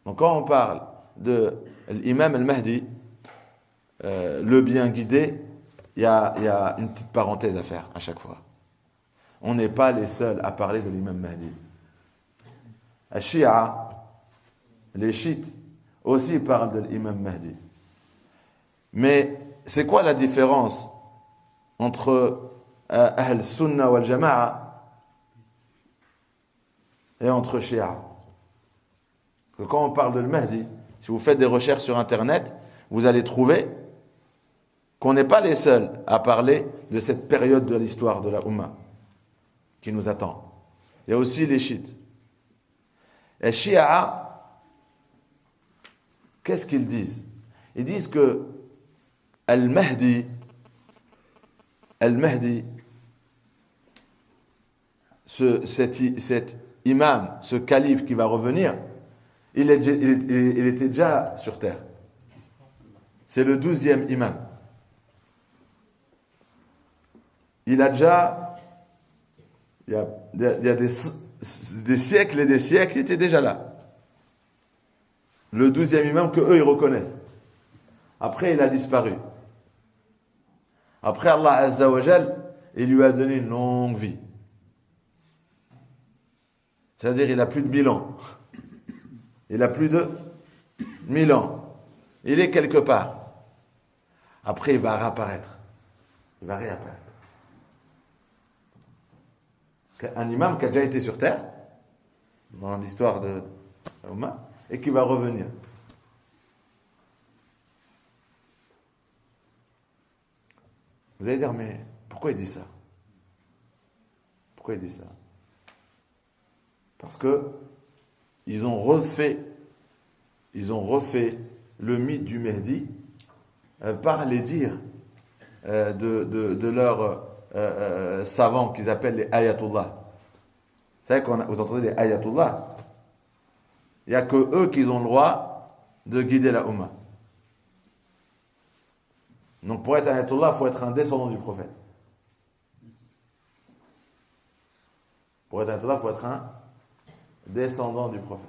Donc quand on parle de l'imam al-Mahdi, le bien guidé, il y a une petite parenthèse à faire à chaque fois. On n'est pas les seuls à parler de l'imam Mahdi. Shia, les chiites, aussi parlent de l'imam Mahdi. Mais c'est quoi la différence entre Ahl Sunnah wal Jama'a et entre Shia? Que quand on parle de Mahdi, si vous faites des recherches sur Internet, vous allez trouver qu'on n'est pas les seuls à parler de cette période de l'histoire de la Ummah qui nous attend. Il y a aussi les chiites. Les Shia, qu'est-ce qu'ils disent? Ils disent que Al-Mahdi, cet imam, ce calife qui va revenir, il était déjà sur terre. C'est le 12e imam. Il a déjà, il y a des siècles et des siècles, il était déjà là. Le 12e imam que eux ils reconnaissent. Après, il a disparu. Après, Allah Azza wa Jal, il lui a donné une longue vie. C'est-à-dire, il a plus de 1000 ans. Il a plus de 1000 ans. Il est quelque part. Après, il va réapparaître. Il va réapparaître. Un imam qui a déjà été sur terre, dans l'histoire de Oumma, et qui va revenir. Vous allez dire, mais pourquoi il dit ça? Pourquoi il dit ça? Parce que ils ont refait le mythe du Mehdi par les dires de leurs savants qu'ils appellent les ayatollahs. Vous savez, quand vous entendez les ayatollahs, il n'y a que eux qui ont le droit de guider la Ummah. Donc pour être un ayatollah, il faut être un descendant du prophète. Pour être un ayatollah, il faut être un descendant du prophète.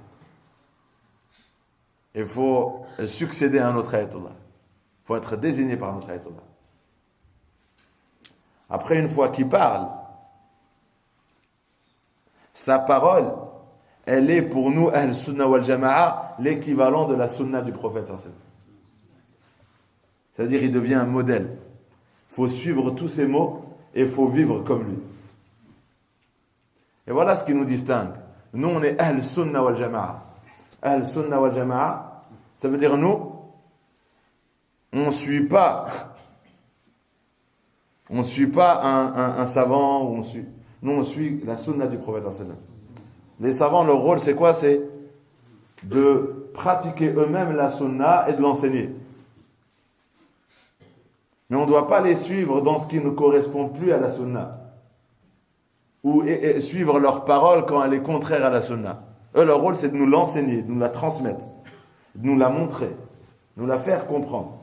Il faut succéder à un autre ayatollah. Il faut être désigné par un autre ayatollah. Après, une fois qu'il parle, sa parole, elle est pour nous, Ahl Sunnah wal Jama'a, l'équivalent de la Sunnah du prophète. C'est-à-dire, il devient un modèle. Il faut suivre tous ses mots et il faut vivre comme lui. Et voilà ce qui nous distingue. Nous, on est Ahl Sunnah wal Jama'a. Ahl Sunnah wal Jama'a, ça veut dire nous, on ne suit pas un savant, nous on suit la Sunnah du prophète. Les savants, leur rôle c'est quoi? C'est de pratiquer eux-mêmes la Sunnah et de l'enseigner. Mais on ne doit pas les suivre dans ce qui ne correspond plus à la Sunnah. Ou suivre leur parole quand elle est contraire à la Sunnah. Eux, leur rôle, c'est de nous l'enseigner, de nous la transmettre, de nous la montrer, de nous la faire comprendre.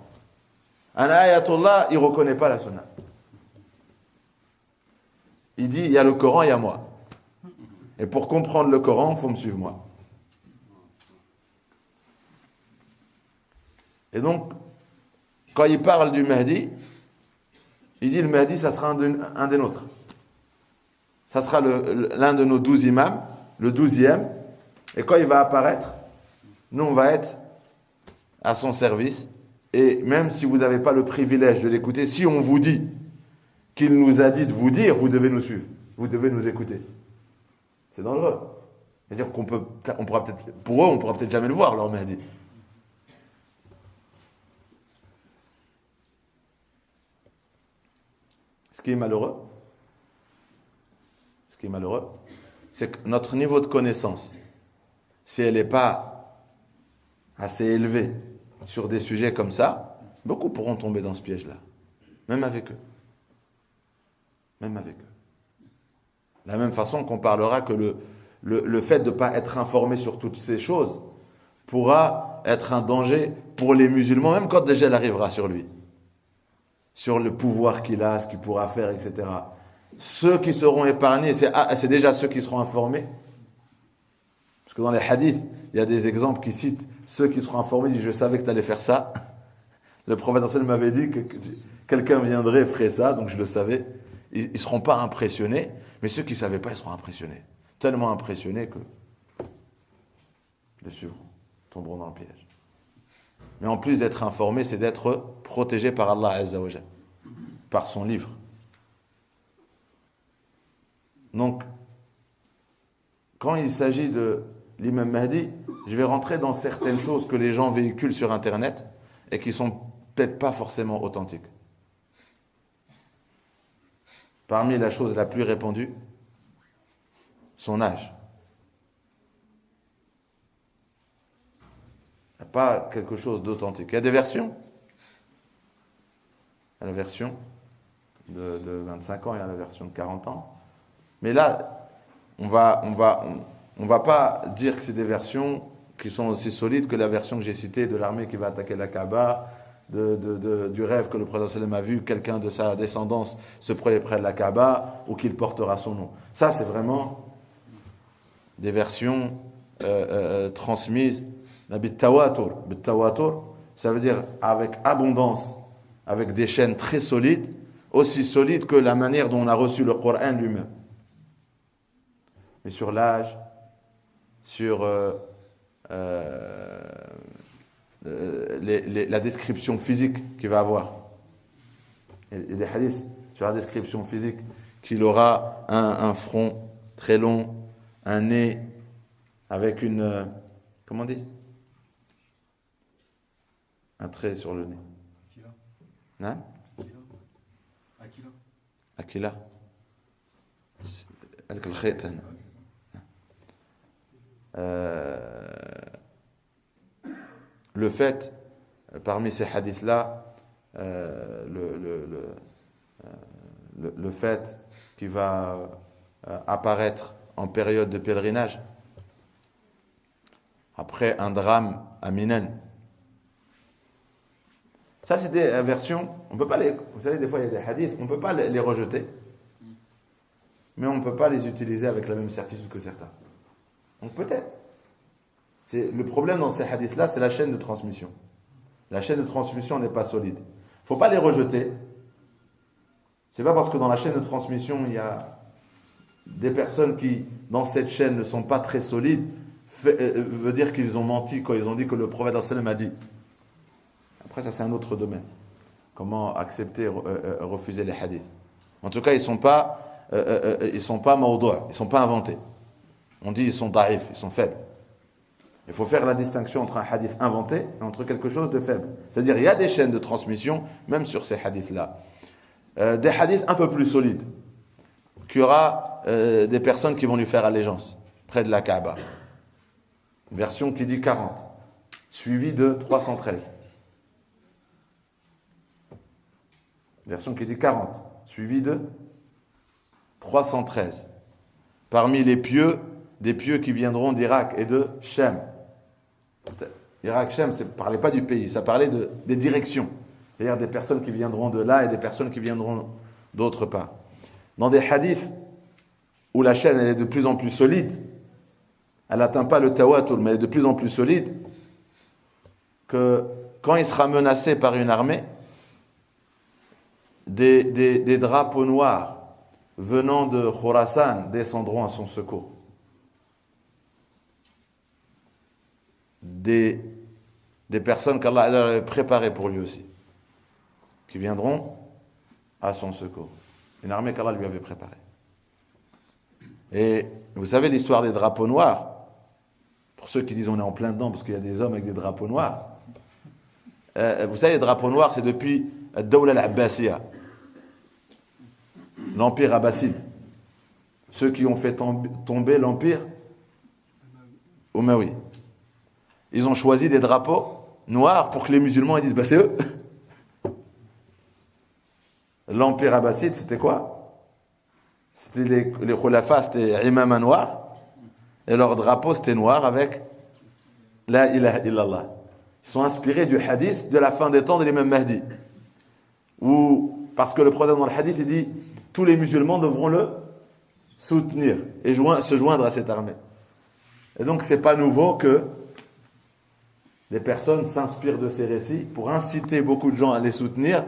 Un ayatollah, il ne reconnaît pas la Sunnah. Il dit, il y a le Coran, il y a moi. Et pour comprendre le Coran, il faut me suivre moi. Et donc, quand il parle du Mahdi, il dit le Mahdi, ça sera un des nôtres. Ça sera l'un de nos 12 imams, le 12e. Et quand il va apparaître, nous, on va être à son service. Et même si vous n'avez pas le privilège de l'écouter, si on vous dit qu'il nous a dit de vous dire, vous devez nous suivre. Vous devez nous écouter. C'est dangereux. C'est-à-dire qu'on pourra peut-être, pour eux, on pourra peut-être jamais le voir, leur Mahdi. Ce qui est malheureux, c'est que notre niveau de connaissance, si elle n'est pas assez élevé sur des sujets comme ça, beaucoup pourront tomber dans ce piège-là. Même avec eux. De la même façon qu'on parlera que le fait de ne pas être informé sur toutes ces choses pourra être un danger pour les musulmans, même quand déjà elle arrivera sur lui. Sur le pouvoir qu'il a, ce qu'il pourra faire, etc. Ceux qui seront épargnés, c'est déjà ceux qui seront informés. Parce que dans les hadiths, il y a des exemples qui citent ceux qui seront informés, disent je savais que tu allais faire ça. Le prophète m'avait dit que quelqu'un viendrait et ferait ça, donc je le savais. Ils ne seront pas impressionnés, mais ceux qui ne savaient pas, ils seront impressionnés. Tellement impressionnés que les suivront, tomberont dans le piège. Mais en plus d'être informés, c'est d'être protégé par Allah Azza wa Jal, par son livre. Donc, quand il s'agit de l'imam Mahdi, je vais rentrer dans certaines choses que les gens véhiculent sur Internet et qui sont peut-être pas forcément authentiques. Parmi la chose la plus répandue, son âge. Il n'y a pas quelque chose d'authentique. Il y a des versions. Il y a la version de 25 ans, il y a la version de 40 ans. Mais là, on va pas dire que c'est des versions qui sont aussi solides que la version que j'ai citée de l'armée qui va attaquer la Kaaba, du rêve que le prophète sallam a vu, quelqu'un de sa descendance se projeter près de la Kaaba ou qu'il portera son nom. Ça, c'est vraiment des versions transmises. Bit-tawatur, ça veut dire avec abondance, avec des chaînes très solides, aussi solides que la manière dont on a reçu le Coran lui-même. Mais sur l'âge, sur la description physique qu'il va avoir. Il y a des hadiths sur la description physique qu'il aura un front très long, un nez avec une... comment on dit? Un trait sur le nez. Hein? Akila. Le fait, parmi ces hadiths-là, le fait qu'il va apparaître en période de pèlerinage, après un drame à Minan. Ça, c'est des versions, on peut pas les... Vous savez, des fois, il y a des hadiths, on ne peut pas les rejeter, mais on ne peut pas les utiliser avec la même certitude que certains. Donc peut-être. Le problème dans ces hadiths-là, c'est la chaîne de transmission. La chaîne de transmission n'est pas solide. Il ne faut pas les rejeter. C'est pas parce que dans la chaîne de transmission, il y a des personnes qui, dans cette chaîne, ne sont pas très solides, veut dire qu'ils ont menti quand ils ont dit que le prophète sallam a dit. Après, ça, c'est un autre domaine. Comment accepter, refuser les hadiths. En tout cas, ils sont pas mawdou', ils sont pas inventés. On dit ils sont da'if, ils sont faibles. Il faut faire la distinction entre un hadith inventé et entre quelque chose de faible. C'est-à-dire, il y a des chaînes de transmission, même sur ces hadiths-là. Des hadiths un peu plus solides. Qu'il y aura des personnes qui vont lui faire allégeance, près de la Kaaba. Une version qui dit 40, suivie de 313. Version qui dit 40, suivie de 313. Parmi les pieux, des pieux qui viendront d'Irak et de Shem. Irak, Shem, ça ne parlait pas du pays, ça parlait des directions. C'est-à-dire des personnes qui viendront de là et des personnes qui viendront d'autre part. Dans des hadiths où la chaîne elle est de plus en plus solide, elle n'atteint pas le tawatur, mais elle est de plus en plus solide, que quand il sera menacé par une armée, des drapeaux noirs venant de Khurasan descendront à son secours. Des personnes qu'Allah avait préparées pour lui aussi, qui viendront à son secours. Une armée qu'Allah lui avait préparée. Et vous savez l'histoire des drapeaux noirs, pour ceux qui disent on est en plein dedans parce qu'il y a des hommes avec des drapeaux noirs. Vous savez, les drapeaux noirs, c'est depuis Ad-Dawla al-Abbasiyya, l'empire abbasside. Ceux qui ont fait tomber l'empire Umayyi. Ils ont choisi des drapeaux noirs pour que les musulmans ils disent bah c'est eux. L'empire abbasside, c'était quoi? C'était les khulafas, c'était imama noir, et leur drapeau c'était noir avec la ilaha illallah. Ils sont inspirés du hadith de la fin des temps de l'imam Mahdi, parce que le prophète dans le hadith il dit tous les musulmans devront le soutenir et se joindre à cette armée. Et donc, c'est pas nouveau que des personnes s'inspirent de ces récits pour inciter beaucoup de gens à les soutenir,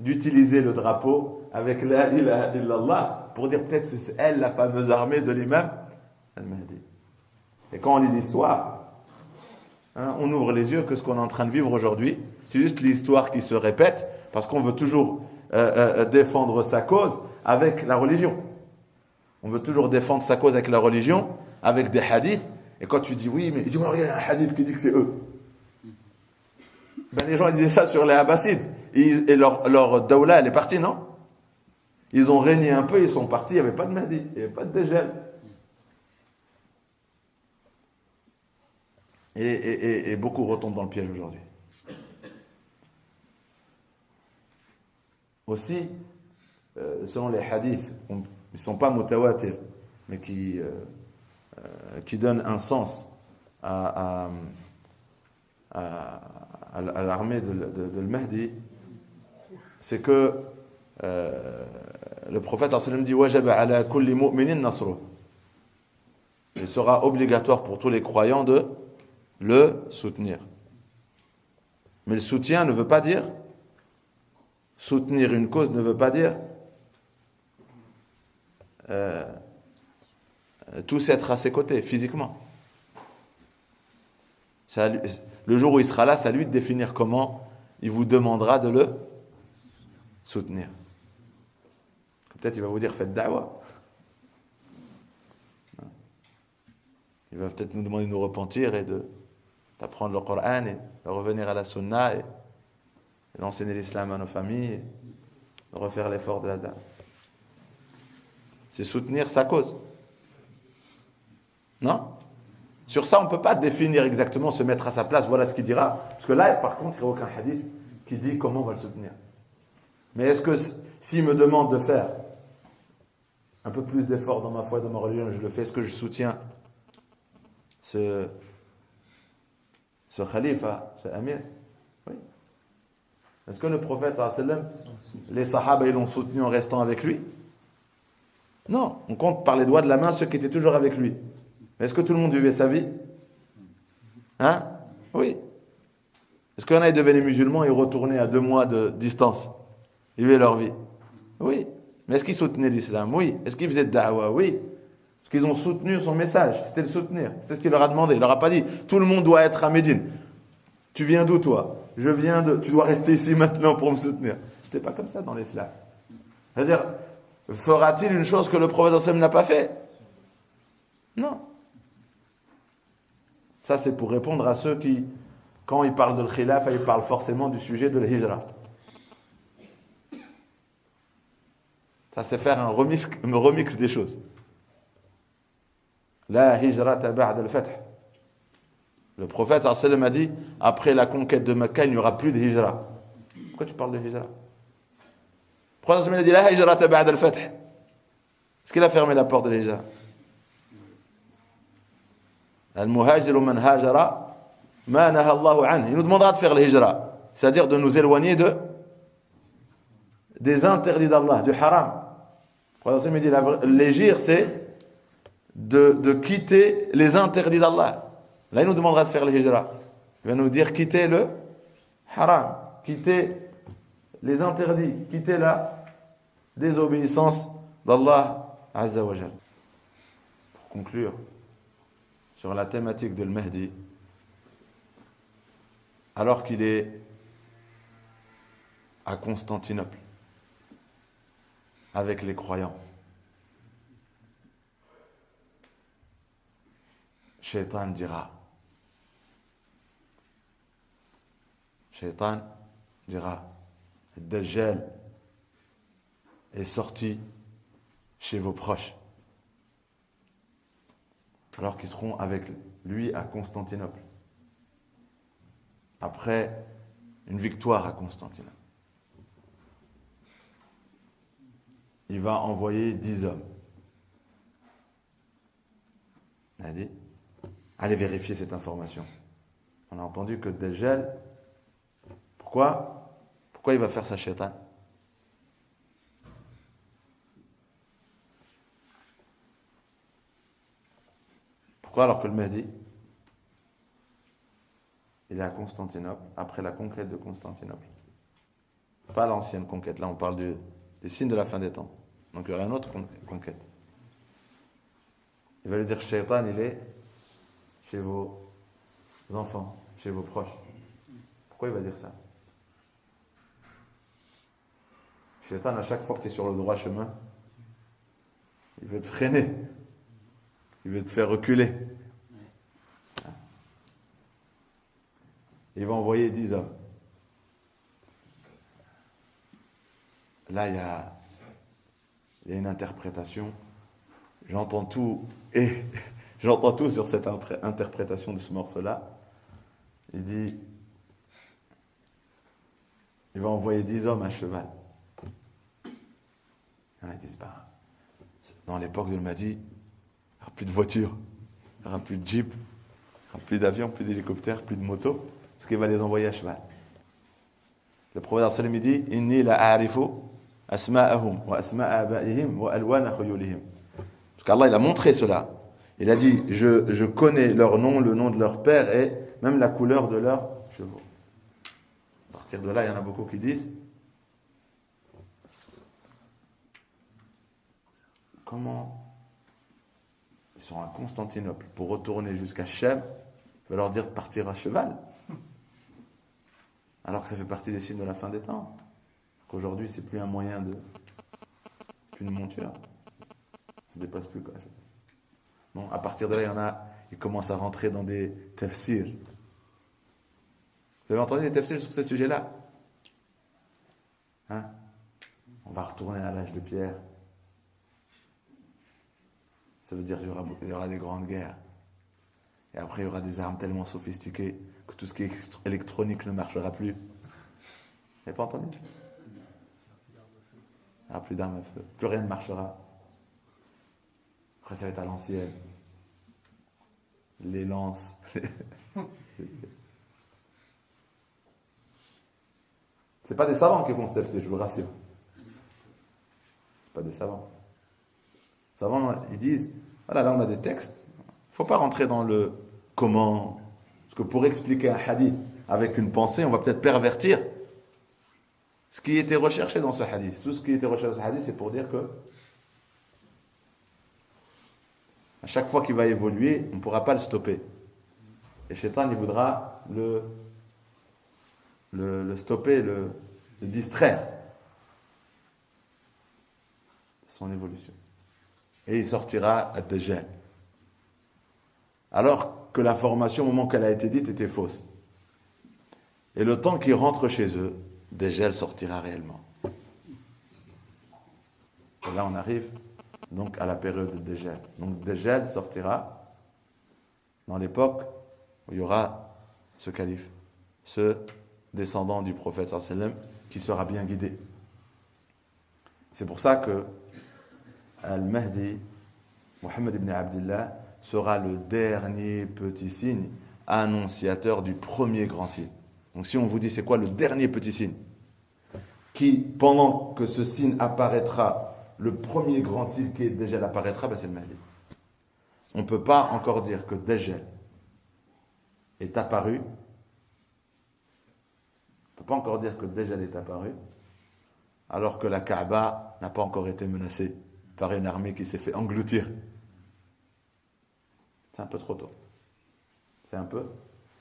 d'utiliser le drapeau avec la ilaha illallah pour dire peut-être c'est elle la fameuse armée de l'imam al-Mahdi. Et quand on lit l'histoire, on ouvre les yeux que ce qu'on est en train de vivre aujourd'hui, c'est juste l'histoire qui se répète parce qu'on veut toujours défendre sa cause avec la religion. On veut toujours défendre sa cause avec la religion, avec des hadiths. Et quand tu dis oui, mais dis-moi, il y a un hadith qui dit que c'est eux. Ben, les gens ils disaient ça sur les Abbassides. Et leur dawla, elle est partie, non? Ils ont régné un peu, ils sont partis, il n'y avait pas de Mahdi, il n'y avait pas de Dajjal. Et beaucoup retombent dans le piège aujourd'hui. Aussi, selon les hadiths, ils ne sont pas mutawatir, mais qui donnent un sens à l'armée de Mahdi, c'est que le prophète dit wajaba ala kulli mu'minin nasruh. Il sera obligatoire pour tous les croyants de le soutenir. Mais le soutien ne veut pas dire soutenir une cause ne veut pas dire tous être à ses côtés physiquement. Le jour où il sera là, c'est à lui de définir comment il vous demandera de le soutenir. Peut-être il va vous dire faites da'wa. Il va peut-être nous demander de nous repentir et d'apprendre le Coran et de revenir à la Sunna et d'enseigner l'islam à nos familles et de refaire l'effort de la dame. C'est soutenir sa cause. Non? Sur ça, on ne peut pas définir exactement, se mettre à sa place, voilà ce qu'il dira. Parce que là, par contre, il n'y a aucun hadith qui dit comment on va le soutenir. Mais est-ce que s'il me demande de faire un peu plus d'efforts dans ma foi et dans ma religion, je le fais, est-ce que je soutiens ce khalifa, ce amir? Oui. Est-ce que le prophète, sallallahu alayhi wa sallam, les sahaba, ils l'ont soutenu en restant avec lui? Non, on compte par les doigts de la main ceux qui étaient toujours avec lui. Mais est-ce que tout le monde vivait sa vie? Hein? Oui. Est-ce qu'il y en a qui devenaient musulmans et retournaient à 2 mois de distance? Ils vivaient leur vie? Oui. Mais est-ce qu'ils soutenaient l'islam? Oui. Est-ce qu'ils faisaient de da'wa? Oui. Est-ce qu'ils ont soutenu son message? C'était le soutenir. C'était ce qu'il leur a demandé. Il leur a pas dit, tout le monde doit être à Médine. Tu viens d'où toi? Je viens de... Tu dois rester ici maintenant pour me soutenir. C'était pas comme ça dans l'islam. C'est-à-dire, fera-t-il une chose que le prophète sallam n'a pas fait? Non. Ça, c'est pour répondre à ceux qui, quand ils parlent de l'khilaf, ils parlent forcément du sujet de l'hijra. Ça, c'est faire un remix des choses. La hijrata ba'da al-fath. Le prophète sallam a dit, après la conquête de Mecca, il n'y aura plus de hijra. Pourquoi tu parles de hijra? Le prophète sallam a dit, la hijrata ba'da al-fath. Est-ce qu'il a fermé la porte de l'hijra? Al-muhajiru man hajara ma naha Allahu anhu. Il nous demandera de faire le hijra, c'est-à-dire de nous éloigner des interdits d'Allah, du haram. Le prophète sallam a dit, l'hijr, c'est de quitter les interdits d'Allah. Là, il nous demandera de faire le hijra. Il va nous dire quitter le haram, quitter les interdits, quitter la désobéissance d'Allah Azza wa Jal. Pour conclure sur la thématique de Mahdi, alors qu'il est à Constantinople avec les croyants, Shaitan dira, Dajjal est sorti chez vos proches, alors qu'ils seront avec lui à Constantinople, après une victoire à Constantinople. Il va envoyer 10 hommes. Il a dit, allez vérifier cette information. On a entendu que Dajjal, pourquoi il va faire sa shaitan? Pourquoi Pourquoi alors que le Mahdi, il est à Constantinople, après la conquête de Constantinople. Pas l'ancienne conquête, là on parle des signes de la fin des temps. Donc il y aura une autre conquête. Il va lui dire, Shaitan, il est chez vos enfants, chez vos proches. Pourquoi il va dire ça? Shaitan, à chaque fois que tu es sur le droit chemin, il veut te freiner. Il veut te faire reculer. Il va envoyer 10 hommes. Là, il y a une interprétation. J'entends tout sur cette interprétation de ce morceau-là. Il dit, il va envoyer 10 hommes à cheval. Ils disent, dans l'époque de Mahdi, il n'y aura plus de voitures, il n'y aura plus de jeep, il n'y aura plus d'avions, plus d'hélicoptères, plus de motos, parce qu'il va les envoyer à cheval. Le prophète sallallahu alayhi wa sallam dit, Inni la a'rifu asma'ahum wa asma'a aba'ihim wa alwana khuyulihim. Parce qu'Allah, il a montré cela. Il a dit, je connais leur nom, le nom de leur père et même la couleur de leurs chevaux. À partir de là, il y en a beaucoup qui disent, comment ils sont à Constantinople pour retourner jusqu'à Chem, il va leur dire de partir à cheval. Alors que ça fait partie des signes de la fin des temps. Qu'aujourd'hui, c'est plus un moyen plus une monture. Ça ne dépasse plus quoi. Bon, à partir de là, ils commencent à rentrer dans des tafsirs. Vous avez entendu des tafsirs sur ces sujets-là? Hein? On va retourner à l'âge de pierre. Ça veut dire qu'il y aura des grandes guerres. Et après, il y aura des armes tellement sophistiquées que tout ce qui est électronique ne marchera plus. Vous n'avez pas entendu? Il n'y aura plus d'armes à feu. Plus rien ne marchera. Après, ça va être à l'ancienne. Les lances. C'est pas des savants qui font ce tafsir, je vous rassure. C'est pas des savants. Les savants, ils disent, voilà, là on a des textes. Il ne faut pas rentrer dans le comment. Parce que pour expliquer un hadith avec une pensée, on va peut-être pervertir ce qui était recherché dans ce hadith. Tout ce qui était recherché dans ce hadith, c'est pour dire que à chaque fois qu'il va évoluer, on ne pourra pas le stopper. Et Shaitan, il voudra le stopper, le distraire de son évolution. Et il sortira à Dajjal. Alors que l'information, au moment qu'elle a été dite, était fausse. Et le temps qu'il rentre chez eux, Dajjal sortira réellement. Et là, on arrive donc à la période de Dajjal. Donc Dajjal sortira dans l'époque où il y aura ce calife, ce descendant du prophète sallallahu alayhi wa sallam qui sera bien guidé. C'est pour ça que Al-Mahdi, Mohammed ibn Abdillah, sera le dernier petit signe annonciateur du premier grand signe. Donc si on vous dit c'est quoi le dernier petit signe qui, pendant que ce signe apparaîtra, le premier grand signe qui est Dajjal apparaîtra, c'est le Mahdi. On ne peut pas encore dire que Dajjal est apparu. On ne peut pas encore dire que Dajjal est apparu alors que la Kaaba n'a pas encore été menacée par une armée qui s'est fait engloutir. C'est un peu trop tôt. C'est un peu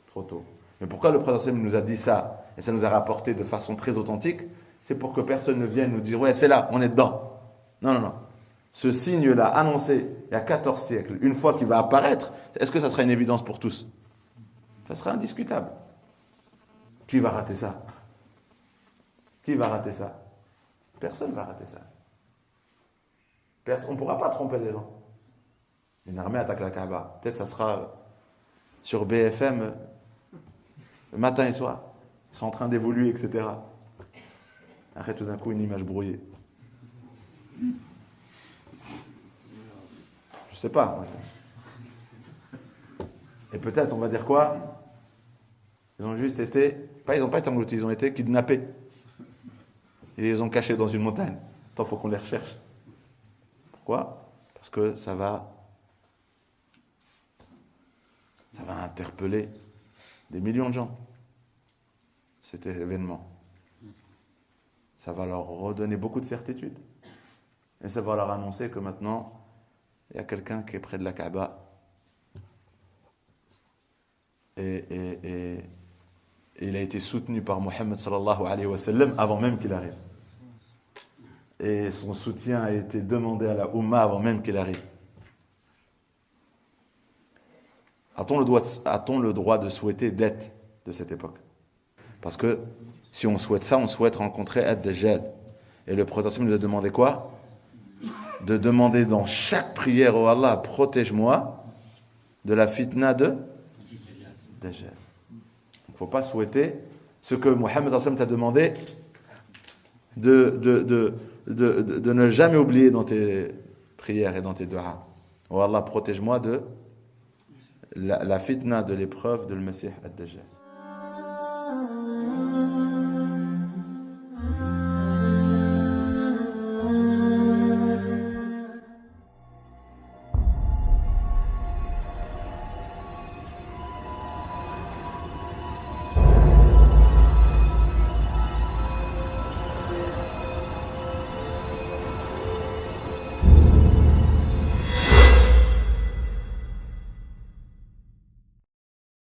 trop tôt. Mais pourquoi le prophète nous a dit ça et ça nous a rapporté de façon très authentique? C'est pour que personne ne vienne nous dire « Ouais, c'est là, on est dedans ». Non, non, non. Ce signe-là, annoncé il y a 14 siècles, une fois qu'il va apparaître, est-ce que ça sera une évidence pour tous? Ça sera indiscutable. Qui va rater ça? Qui va rater ça? Personne ne va rater ça. On ne pourra pas tromper les gens. Une armée attaque la Kaaba. Peut-être ça sera sur BFM le matin et soir. Ils sont en train d'évoluer, etc. Après, tout d'un coup, une image brouillée. Je sais pas. Et peut-être, on va dire quoi? Ils ont juste été... Ils n'ont pas été engloutis, ils ont été kidnappés. Ils les ont cachés dans une montagne. Attends, il faut qu'on les recherche. Pourquoi? Parce que ça va Ça va interpeller des millions de gens, cet événement. Ça va leur redonner beaucoup de certitude. Et ça va leur annoncer que maintenant, il y a quelqu'un qui est près de la Kaaba. Et il a été soutenu par Mohammed sallallahu alayhi wa sallam avant même qu'il arrive. Et son soutien a été demandé à la Ummah avant même qu'il arrive. A-t-on le droit de souhaiter d'être de cette époque? Parce que si on souhaite ça, on souhaite rencontrer Ad-Dajjal. Et le prophète nous a demandé quoi? De demander dans chaque prière, oh Allah, protège-moi de la fitna de Dajjal. Il ne faut pas souhaiter ce que Mohammed t'a demandé de ne jamais oublier dans tes prières et dans tes du'as. Oh Allah, protège-moi de la fitna, de l'épreuve de le Messie Ad-Dajjal.